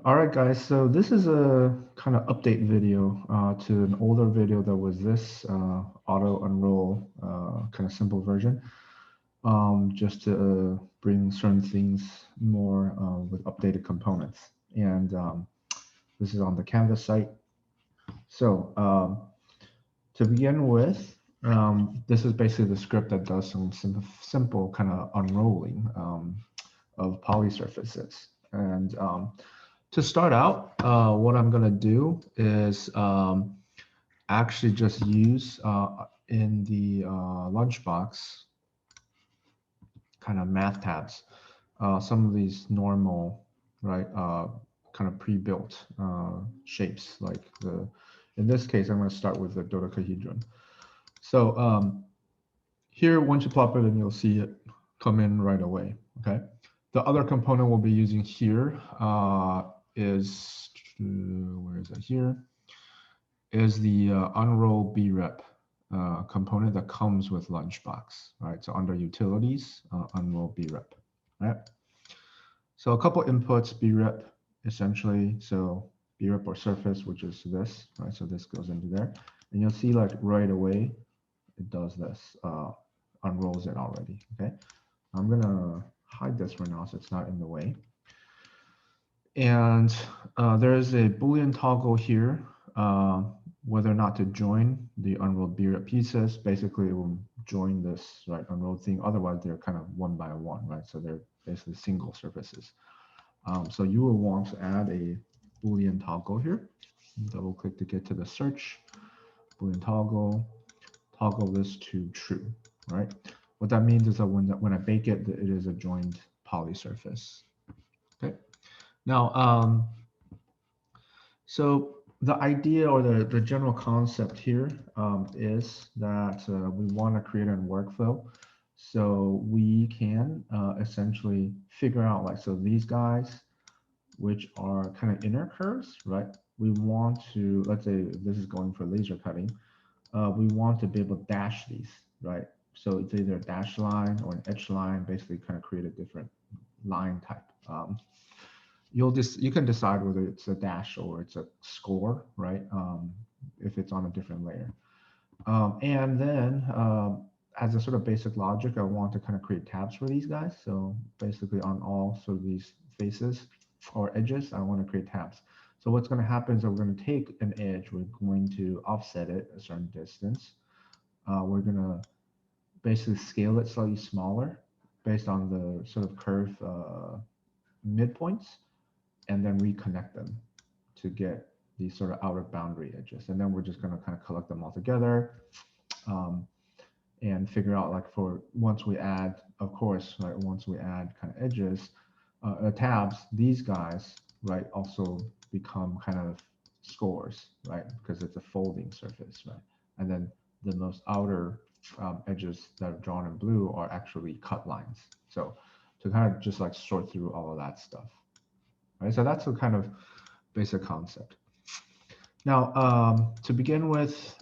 All right, guys, so this is a kind of update video to an older video that was this AutoUnroll kind of simple version, just to bring certain things more with updated components. And this is on the Canvas site. So to begin with, this is basically the script that does some simple kind of unrolling of polysurfaces. And to start out, what I'm going to do is actually just use in the Lunchbox kind of math tabs, some of these normal, right, kind of pre-built shapes. Like in this case, I'm going to start with the dodecahedron. So here, once you plop it in, you'll see it come in right away, okay? The other component we'll be using here is, where is it here? Is the Unroll Brep component that comes with Lunchbox, right? So under Utilities, Unroll Brep, right? So a couple inputs, Brep, essentially. So Brep or surface, which is this, right? So this goes into there. And you'll see like right away, it does this, unrolls it already, okay? I'm gonna hide this for now so it's not in the way. And there is a Boolean toggle here, whether or not to join the unrolled Brep pieces. Basically, it will join this right unrolled thing. Otherwise, they're kind of one by one, right? So they're basically single surfaces. So you will want to add a Boolean toggle here. Double click to get to the search. Boolean toggle this to true, right? What that means is that when I bake it, it is a joined polysurface. Okay. Now, so the idea or the general concept here is that we want to create a workflow. So we can essentially figure out like, so these guys, which are kind of inner curves, right? We want to, let's say this is going for laser cutting. We want to be able to dash these, right? So it's either a dash line or an etch line, basically kind of create a different line type. You can decide whether it's a dash or it's a score, right? If it's on a different layer. And then as a sort of basic logic, I want to kind of create tabs for these guys. So basically on all sort of these faces or edges, I want to create tabs. So what's going to happen is that we're going to take an edge, we're going to offset it a certain distance. We're going to basically scale it slightly smaller based on the sort of curve midpoints, and then reconnect them to get these sort of outer boundary edges. And then we're just going to kind of collect them all together and figure out like for once we add, of course, right, once we add kind of edges, tabs, these guys, right, also become kind of scores, right, because it's a folding surface, right? And then the most outer edges that are drawn in blue are actually cut lines. So to kind of just like sort through all of that stuff, right? So that's a kind of basic concept. Now, to begin with,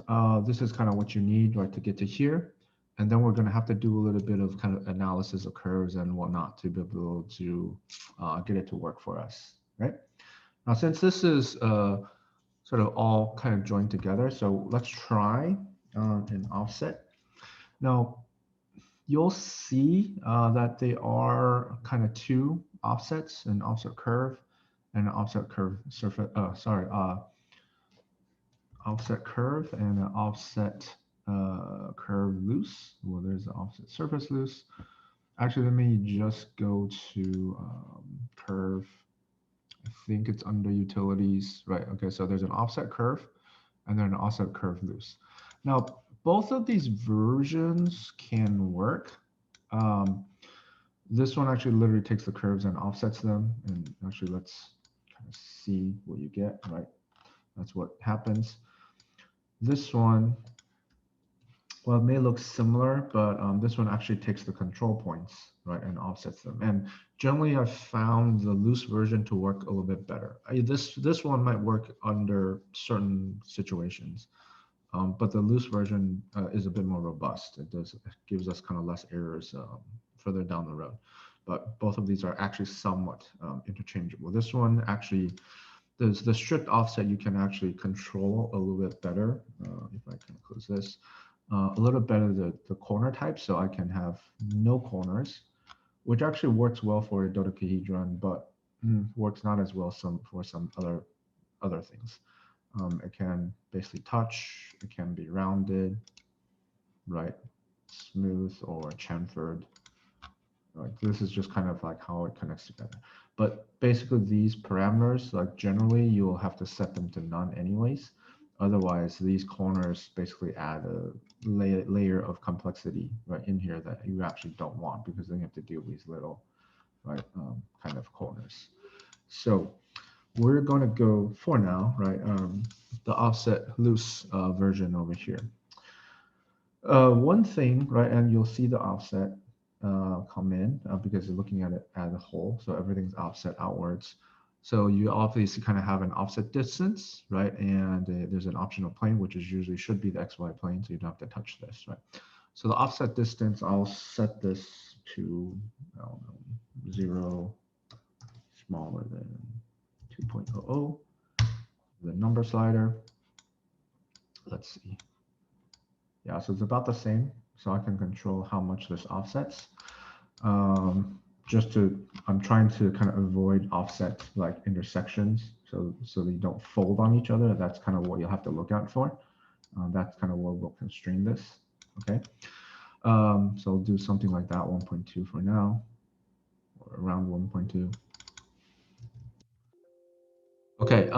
this is kind of what you need, right, to get to here. And then we're going to have to do a little bit of kind of analysis of curves and whatnot to be able to get it to work for us, right? Now, since this is sort of all kind of joined together, so let's try an offset. Now, you'll see that they are kind of two offsets, an offset curve and an offset curve surface, offset curve and an offset curve loose. Well, there's the offset surface loose. Actually, let me just go to curve. I think it's under utilities, right? Okay, so there's an offset curve and then an offset curve loose. Now, both of these versions can work. This one actually literally takes the curves and offsets them. And actually, let's kind of see what you get, right? That's what happens. This one, well, it may look similar, but this one actually takes the control points, right, and offsets them. And generally, I've found the loose version to work a little bit better. This one might work under certain situations, but the loose version is a bit more robust. It gives us kind of less errors further down the road. but both of these are actually somewhat interchangeable. This one actually, there's the strict offset you can actually control a little bit better. If I can close this, a little better the corner type, so I can have no corners, which actually works well for a dodecahedron, but works not as well for some other things. It can basically touch, it can be rounded, right, smooth or chamfered. Right, this is just kind of like how it connects together. But basically these parameters, like generally you will have to set them to none anyways. Otherwise, these corners basically add a layer of complexity right in here that you actually don't want, because then you have to deal with these little, right, kind of corners. So we're going to go for now, right, the offset loose version over here. One thing, right, and you'll see the offset come in because you're looking at it as a whole, so everything's offset outwards. So you obviously kind of have an offset distance, right, and there's an optional plane, which is usually should be the XY plane, so you don't have to touch this, right. So the offset distance, I'll set this to, I don't know, 0 smaller than 2.00. The number slider, let's see. Yeah, so it's about the same. So I can control how much this offsets. I'm trying to kind of avoid offset like intersections, so that you don't fold on each other. That's kind of what you'll have to look out for. That's kind of what will constrain this. Okay. So I'll do something like that, 1.2 for now, or around 1.2. Okay.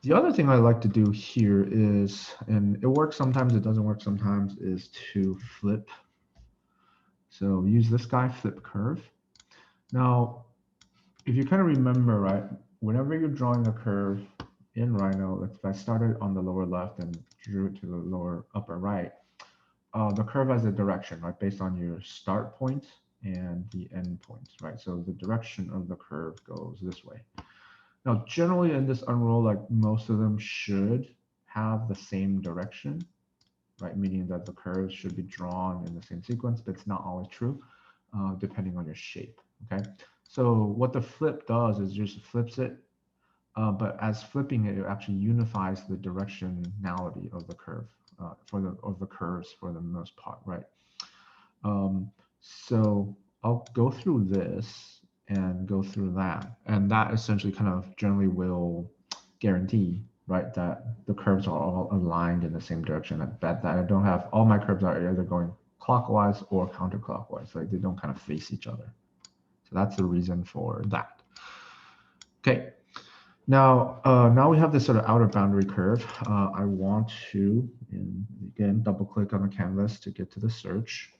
The other thing I like to do here is, and it works sometimes, it doesn't work sometimes, is to flip. So use this guy, flip curve. Now, if you kind of remember, right, whenever you're drawing a curve in Rhino, if I started on the lower left and drew it to the lower upper right, the curve has a direction, right, based on your start point and the end point, right? So the direction of the curve goes this way. Now, generally in this unroll, like most of them should have the same direction, right? Meaning that the curves should be drawn in the same sequence, but it's not always true, depending on your shape, okay? So what the flip does is just flips it, but as flipping it, it actually unifies the directionality of the curve, of the curves for the most part, right? So I'll go through this and go through that, and that essentially kind of generally will guarantee, right, that the curves are all aligned in the same direction, that I don't have, all my curves are either going clockwise or counterclockwise, like they don't kind of face each other. So that's the reason for that. Okay, now now we have this sort of outer boundary curve. I want to, again, double click on the canvas to get to the search,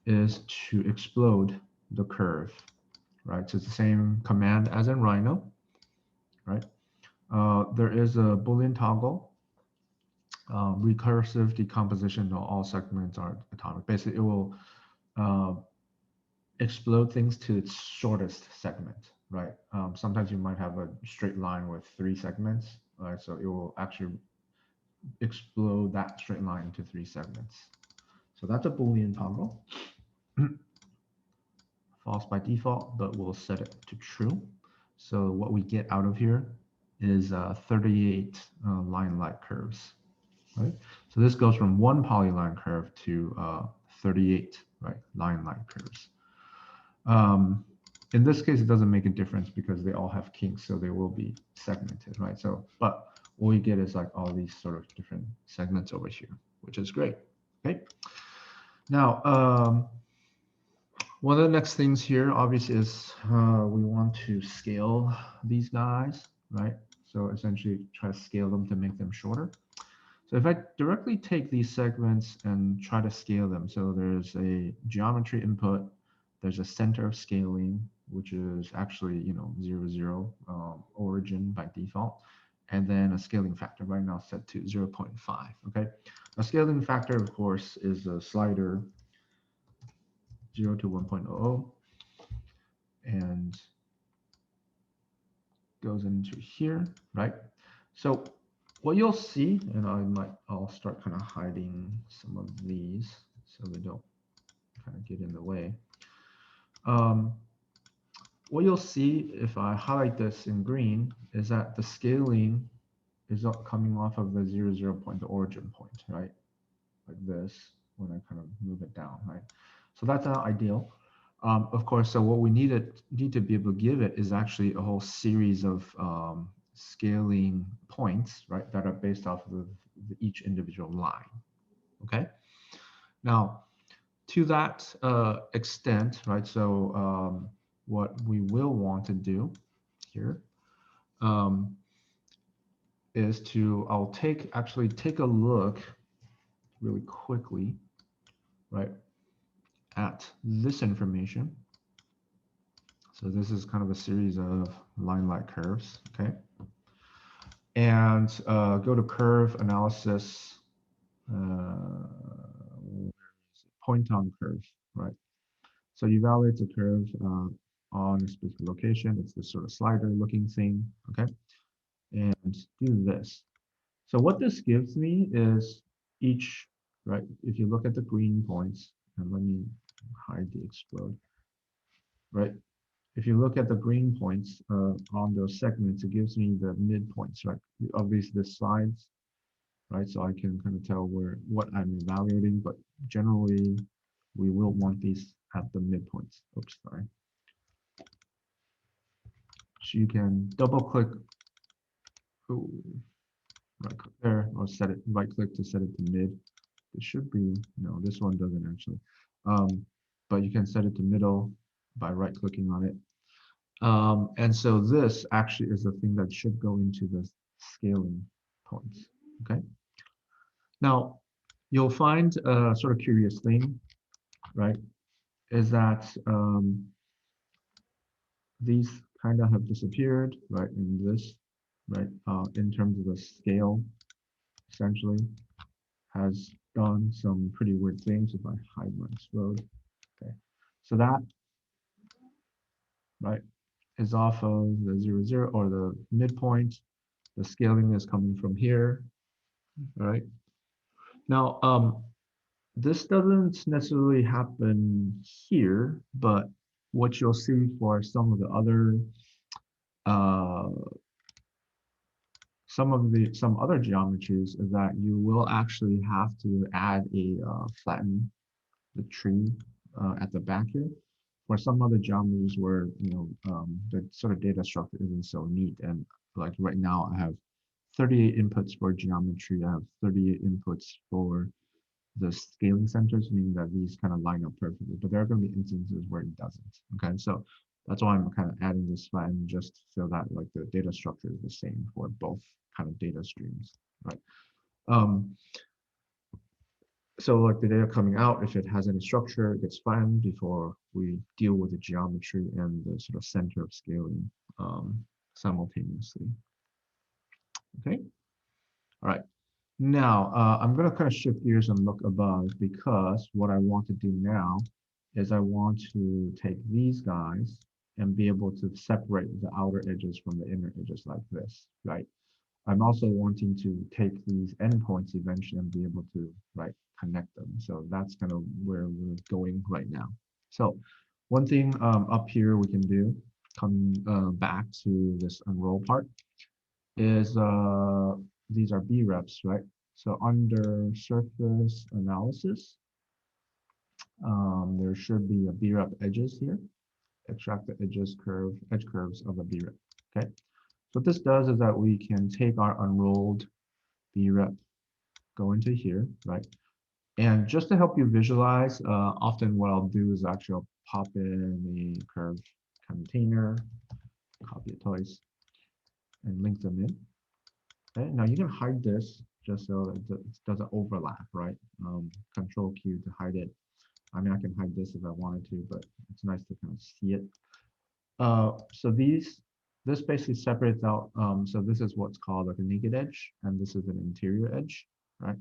is to explode the curve, right? So it's the same command as in Rhino, right? There is a Boolean toggle, recursive decomposition, all segments are atomic. Basically, it will explode things to its shortest segment, right? Sometimes you might have a straight line with 3 segments, right? So it will actually explode that straight line into 3 segments. So that's a Boolean toggle. False by default, but we'll set it to true. So what we get out of here is 38 line-like curves, right? So this goes from 1 polyline curve to 38, right, line-like curves. In this case, it doesn't make a difference because they all have kinks, so they will be segmented, right? So, but what we get is like all these sort of different segments over here, which is great. Okay. Now, one of the next things here, obviously, is we want to scale these guys, right? So essentially try to scale them to make them shorter. So if I directly take these segments and try to scale them, so there's a geometry input, there's a center of scaling, which is actually, 0, 0, origin by default, and then a scaling factor right now set to 0.5, okay? A scaling factor, of course, is a slider 0 to 1.00 and goes into here, right? So what you'll see, and I'll start kind of hiding some of these so they don't kind of get in the way. what you'll see if I highlight this in green is that the scaling is coming off of the 0, 0 point, the origin point, right? Like this, when I kind of move it down, right? So that's not ideal. Of course, so what we need to be able to give it is actually a whole series of scaling points, right, that are based off of each individual line, okay? Now, to that extent, right, so what we will want to do here is I'll actually take a look really quickly, right, at this information. So this is kind of a series of line-like curves, okay? And go to curve analysis, point on curve, right? So you evaluate the curve on a specific location. It's this sort of slider looking thing, okay? And do this. So what this gives me is each, right? If you look at the green points, and let me hide the explode, right? If you look at the green points on those segments, it gives me the midpoints, right? Obviously the sides, right? So I can kind of tell what I'm evaluating, but generally we will want these at the midpoints. Oops, sorry. So you can double click, right click there, or set it, right click to set it to mid. It should be, no, this one doesn't actually. But you can set it to middle by right clicking on it. And so this actually is the thing that should go into the scaling points, okay? Now, you'll find a sort of curious thing, right, is that these kind of have disappeared, right, in this, right, in terms of the scale, essentially, has done some pretty weird things. If I hide my explode, okay. So that, right, is off of the 0, 0 or the midpoint. The scaling is coming from here, right? Now, this doesn't necessarily happen here, but what you'll see for some of the other uh, some other geometries is that you will actually have to add a flatten the tree at the back here. For some other geometries where the sort of data structure isn't so neat, and like right now I have 38 inputs for geometry. I have 38 inputs for the scaling centers, meaning that these kind of line up perfectly, but there are going to be instances where it doesn't. Okay, so that's why I'm kind of adding this flatten just so that like the data structure is the same for both kind of data streams, right? So like the data coming out, if it has any structure, it gets flattened before we deal with the geometry and the sort of center of scaling simultaneously. Okay, all right. Now, I'm going to kind of shift gears and look above, because what I want to do now is I want to take these guys and be able to separate the outer edges from the inner edges like this, right? I'm also wanting to take these endpoints eventually and be able to, right, connect them. So that's kind of where we're going right now. So one thing up here we can do, coming back to this unroll part, is these are Breps, right? So under surface analysis, there should be a Brep edges here. Extract the edge curves of a Brep. Okay. So what this does is that we can take our unrolled Brep, go into here, right? And just to help you visualize, often what I'll do is actually I'll pop in the curve container, copy it twice, and link them in. Okay, now you can hide this just so that it doesn't overlap, right? Control Q to hide it. I mean, I can hide this if I wanted to, but it's nice to kind of see it. So this basically separates out. So this is what's called like a naked edge, and this is an interior edge, right?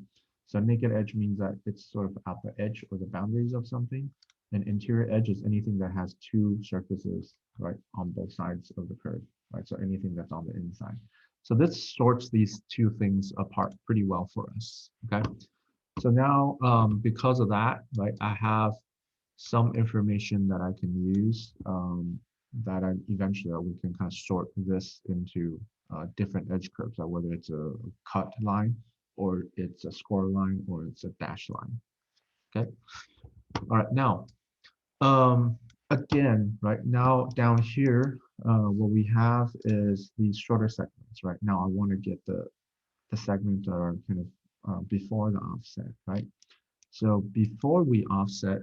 So naked edge means that it's sort of at the edge or the boundaries of something. An interior edge is anything that has two surfaces, right, on both sides of the curve, right? So anything that's on the inside. So this sorts these two things apart pretty well for us, okay? So now, because of that, right, I have some information that I can use that eventually we can kind of sort this into different edge curves, whether it's a cut line or it's a score line or it's a dash line. Okay. All right. Now, again, right now down here, what we have is these shorter segments. Right now, I want to get the segments that are kind of before the offset, right? So before we offset,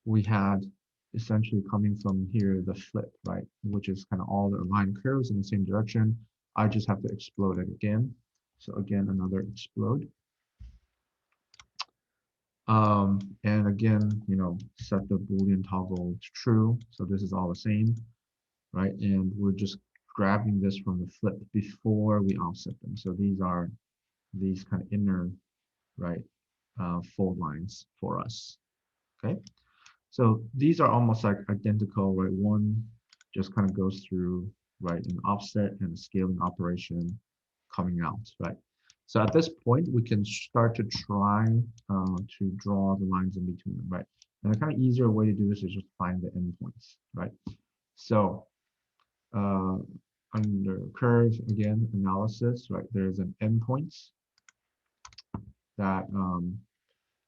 we had essentially coming from here the flip, right? Which is kind of all the aligned curves in the same direction. I just have to explode it again. So again, another explode. And again, you know, set the Boolean toggle to true. So this is all the same, right? And we're just grabbing this from the flip before we offset them. So these are these kind of inner, right, fold lines for us, okay? So these are almost like identical, right? One just kind of goes through, right, an offset and a scaling operation coming out, right? So at this point, we can start to try to draw the lines in between them, right? And a kind of easier way to do this is just find the endpoints, right? So under curve, again, analysis, right? There's an endpoints that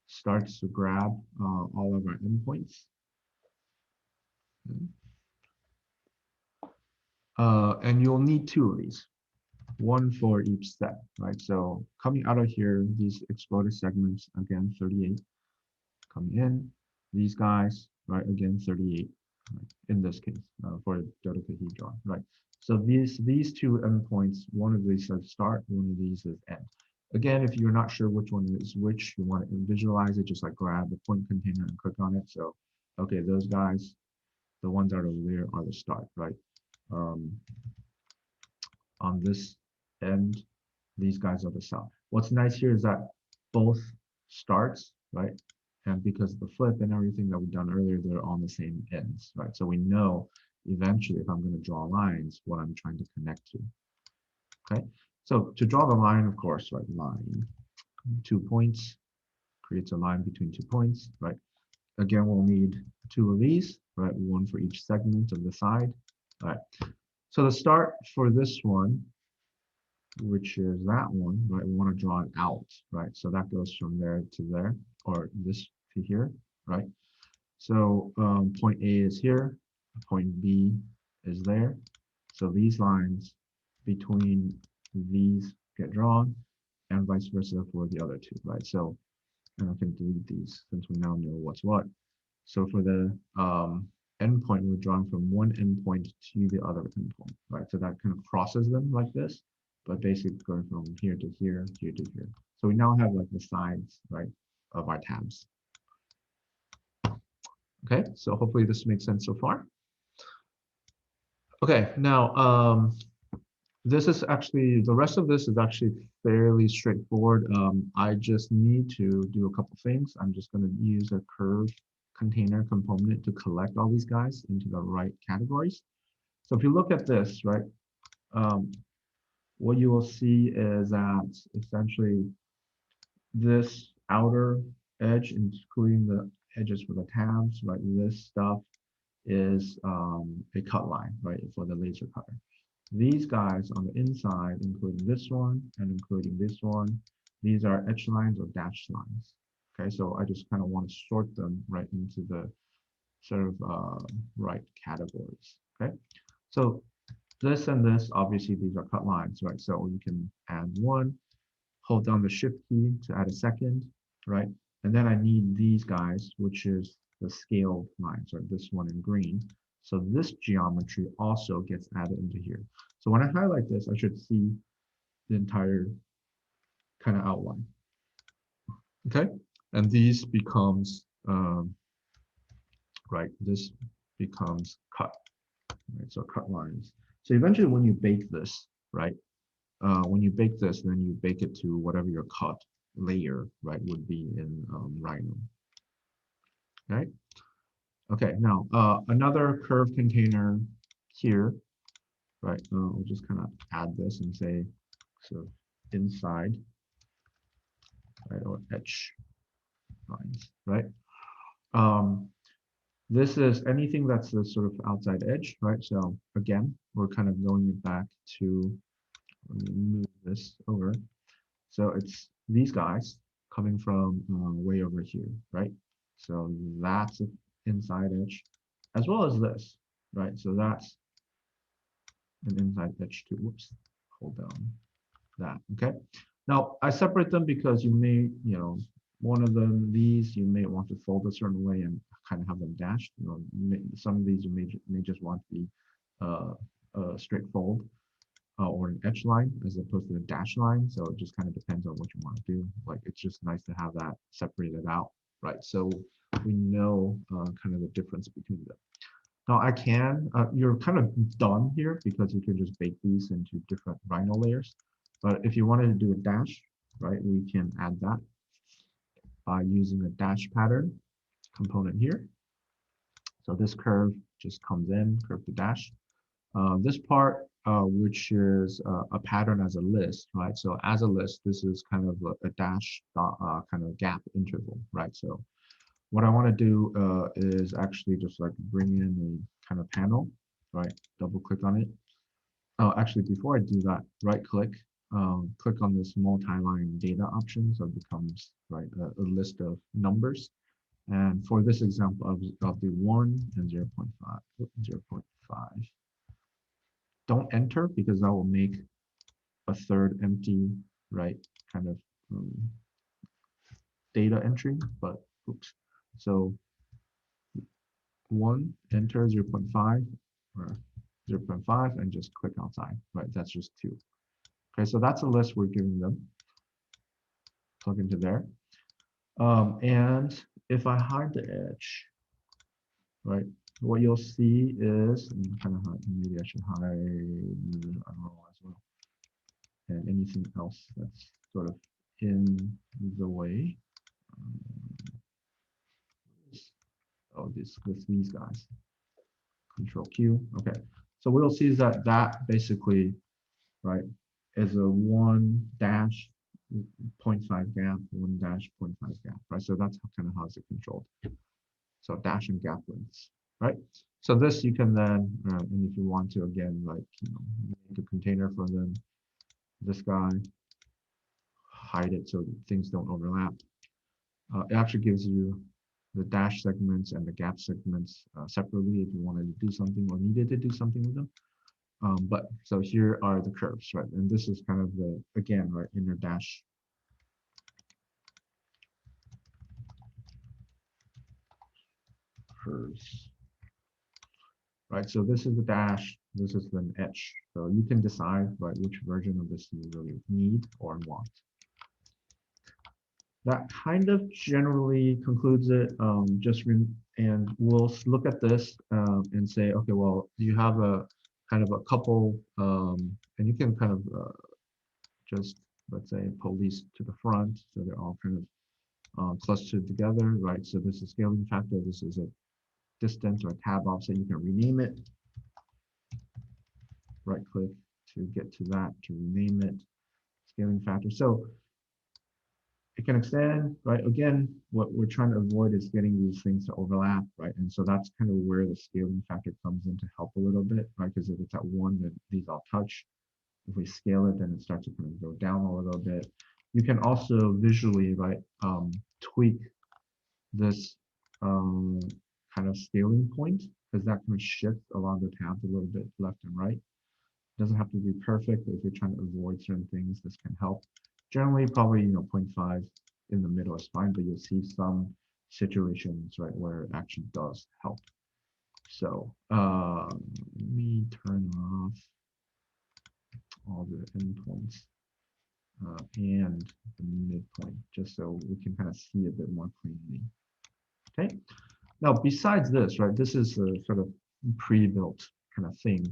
starts to grab all of our endpoints. Okay. And you'll need two of these, one for each step, right? So coming out of here, these exploded segments, again, 38, coming in, these guys, right, again, 38, right, in this case, for dodecahedron, right? So these two endpoints, one of these says start, one of these is end. Again, if you're not sure which one is which, you want to visualize it, just like grab the point container and click on it. So, okay, those guys, the ones that are over there are the start, right? On this end, these guys are the stop. What's nice here is that both starts, right? And because of the flip and everything that we've done earlier, they're on the same ends, right? So we know eventually if I'm going to draw lines, what I'm trying to connect to, okay? So to draw the line, of course, right, line, 2 points, creates a line between 2 points, right? Again, we'll need two of these, right? One for each segment of the side, all right? So the start for this one, which is that one, right? We want to draw it out, right? So that goes from there to there, or this to here, right? So point A is here, point B is there. So these lines between these get drawn, and vice versa for the other two, right? So, and I can delete these since we now know what's what. So for the endpoint, we're drawing from one endpoint to the other endpoint, right? So that kind of crosses them like this, but basically going from here to here, here to here. So we now have like the sides, right, of our tabs. Okay, so hopefully this makes sense so far. Okay, now this is actually, the rest of this is actually fairly straightforward. I just need to do a couple things. I'm just going to use a curve container component to collect all these guys into the right categories. So if you look at this, right, what you will see is that essentially this outer edge, including the edges for the tabs, right, this stuff is a cut line, right, for the laser cutter. These guys on the inside, including this one and including this one, these are etch lines or dashed lines. Okay, so I just kind of want to sort them right into the sort of right categories. Okay, so this and this, obviously these are cut lines, right? So you can add one, hold down the shift key to add a second, right? And then I need these guys, which is the scale lines, right? This one in green. So this geometry also gets added into here. So when I highlight this, I should see the entire kind of outline. Okay, and these becomes right. This becomes cut. Right, so cut lines. So eventually, when you bake this, right? When you bake this, then you bake it to whatever your cut layer, right, would be in Rhino. Right. Okay. Now another curve container here, right? We'll just kind of add this and say, so inside, right, or etch lines, right? This is anything that's the sort of outside edge, right? So again, we're kind of going back to, let me move this over. So it's these guys coming from way over here, right? So that's an inside edge, as well as this, right? So that's an inside edge too. Whoops, hold down that, okay? Now, I separate them because you may, one of them, these, you may want to fold a certain way and kind of have them dashed. Some of these you may just want to be a straight fold or an etch line as opposed to a dash line. So it just kind of depends on what you want to do. Like, it's just nice to have that separated out, right? So we know kind of the difference between them. Now you're kind of done here because you can just bake these into different Rhino layers. But if you wanted to do a dash, right, we can add that by using a dash pattern component here. So this curve just comes in, curve to dash. This part, which is a pattern as a list, right? So as a list, this is kind of a dash kind of gap interval, right? So what I want to do is actually just like bring in a kind of panel, right? Double click on it. Oh, actually, before I do that, right click, click on this multi-line data option. So it becomes right a list of numbers. And for this example, I'll do 1 and 0 0.5, 0 0.5. Don't enter because that will make a third empty, right, kind of data entry, but oops. So 1, enter 0 0.5 or 0 0.5 and just click outside, right? That's just 2. Okay, so that's a list we're giving them. Plug into there. And if I hide the edge, right, what you'll see is, kind of maybe I should hide Unroll as well. And anything else that's sort of in the way. Oh, with these guys. Control Q. Okay. So what we'll see is that basically, right, is a 1 dash 0.5 gap, 1 dash 0.5 gap, right? So that's kind of how it's controlled. So dash and gap lengths, right? So this you can then, and if you want to, again, like, make a container for them, this guy, hide it so things don't overlap. It actually gives you the dash segments and the gap segments separately if you wanted to do something or needed to do something with them. But so here are the curves, right? And this is kind of the, again, right, inner dash. Curves. Right, so this is the dash, this is the etch. So you can decide, right, which version of this you really need or want. That kind of generally concludes it. And we'll look at this and say, okay, well, you have a kind of a couple, and you can kind of just, let's say, pull these to the front, so they're all kind of clustered together, right? So this is scaling factor, this is a distance or tab offset. You can rename it. Right click to get to that, to rename it, scaling factor. So it can extend, right? Again, what we're trying to avoid is getting these things to overlap, right? And so that's kind of where the scaling factor comes in to help a little bit, right? Because if it's at 1, then these all touch. If we scale it, then it starts to kind of go down a little bit. You can also visually, right, tweak this kind of scaling point, because that can shift along the tabs a little bit left and right. Doesn't have to be perfect, but if you're trying to avoid certain things, this can help. Generally, probably 0.5 in the middle is fine, but you'll see some situations, right, where it actually does help. So let me turn off all the endpoints and the midpoint, just so we can kind of see a bit more cleanly. Okay. Now, besides this, right, this is a sort of pre-built kind of thing.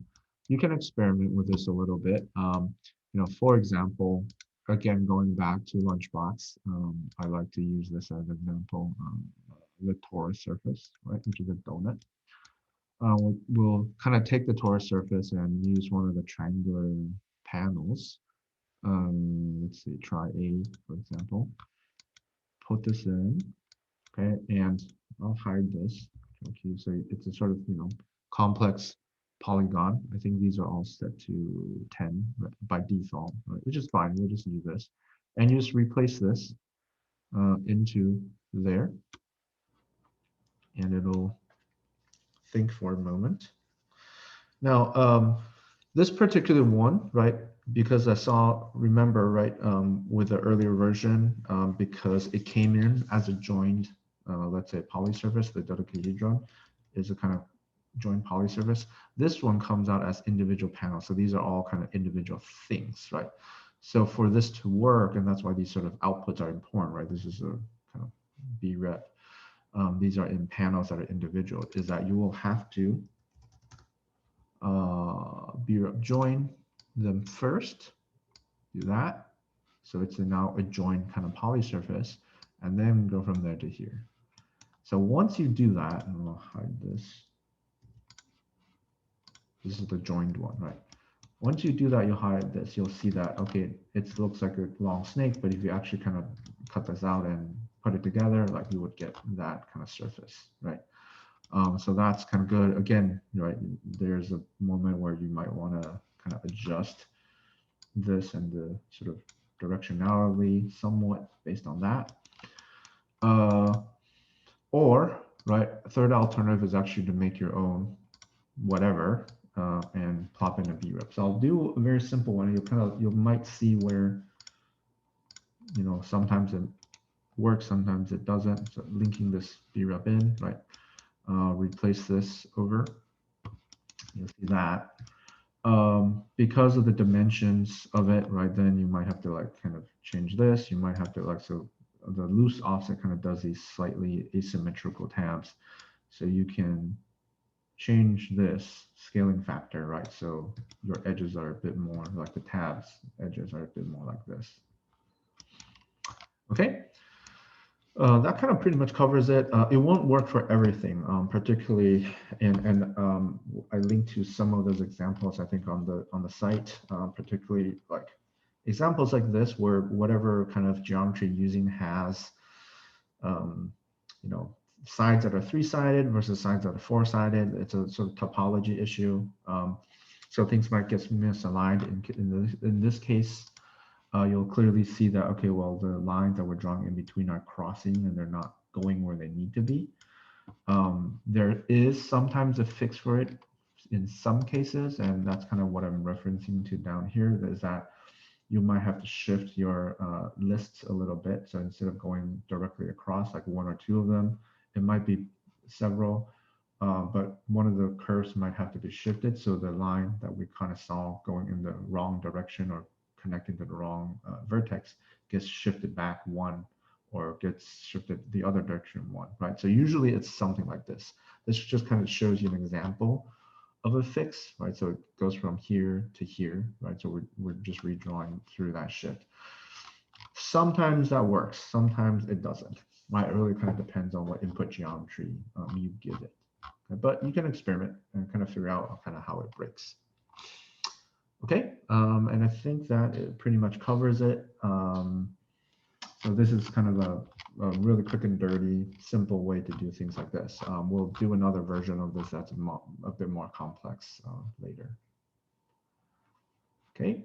You can experiment with this a little bit. For example, again, going back to Lunchbox, I like to use this as an example, the torus surface, right, which is a donut. We'll kind of take the torus surface and use one of the triangular panels. Let's see, try A, for example. Put this in. Okay, and I'll hide this. Okay, so it's a sort of, complex polygon. I think these are all set to 10 by default, right, which is fine. We'll just use this. And you just replace this into there, and it'll think for a moment. Now, this particular one, right, because I saw, remember, right, with the earlier version, because it came in as a joined, let's say, polysurface, the dodecahedron is a kind of joined polysurface. This one comes out as individual panels. So these are all kind of individual things, right? So for this to work, and that's why these sort of outputs are important, right? This is a kind of Brep. These are in panels that are individual, is that you will have to Brep join them first, do that. So it's now a joined kind of polysurface, and then go from there to here. So once you do that, and I'll hide this. This is the joined one, right? Once you do that, you'll hide this. You'll see that, okay, it looks like a long snake, but if you actually kind of cut this out and put it together, like you would get that kind of surface, right? So that's kind of good. Again, right, there's a moment where you might want to kind of adjust this and the sort of directionality somewhat based on that. Or, right, third alternative is actually to make your own whatever and plop in a Brep. So I'll do a very simple one. You might see where, sometimes it works, sometimes it doesn't. So linking this Brep in, right? Replace this over. You'll see that. Because of the dimensions of it, right, then you might have to like kind of change this. You might have to like, so the loose offset kind of does these slightly asymmetrical tabs. So you can change this scaling factor, right? So your edges are a bit more like the tabs edges are a bit more like this. Okay. That kind of pretty much covers it. It won't work for everything, particularly, and I linked to some of those examples I think on the site, particularly like examples like this where whatever kind of geometry using has, sides that are 3-sided versus sides that are 4-sided. It's a sort of topology issue. So things might get misaligned. In this case, you'll clearly see that, okay, well, the lines that we're drawing in between are crossing and they're not going where they need to be. There is sometimes a fix for it in some cases, and that's kind of what I'm referencing to down here, is that you might have to shift your lists a little bit. So instead of going directly across, like one or two of them, it might be several, but one of the curves might have to be shifted. So the line that we kind of saw going in the wrong direction or connecting to the wrong vertex gets shifted back one, or gets shifted the other direction one, right? So usually it's something like this. This just kind of shows you an example of a fix, right? So it goes from here to here, right? So we're just redrawing through that shift. Sometimes that works, sometimes it doesn't, right? It really kind of depends on what input geometry you give it. Okay? But you can experiment and kind of figure out kind of how it breaks. Okay, and I think that it pretty much covers it. So this is kind of a really quick and dirty, simple way to do things like this. We'll do another version of this that's a bit more complex later. Okay.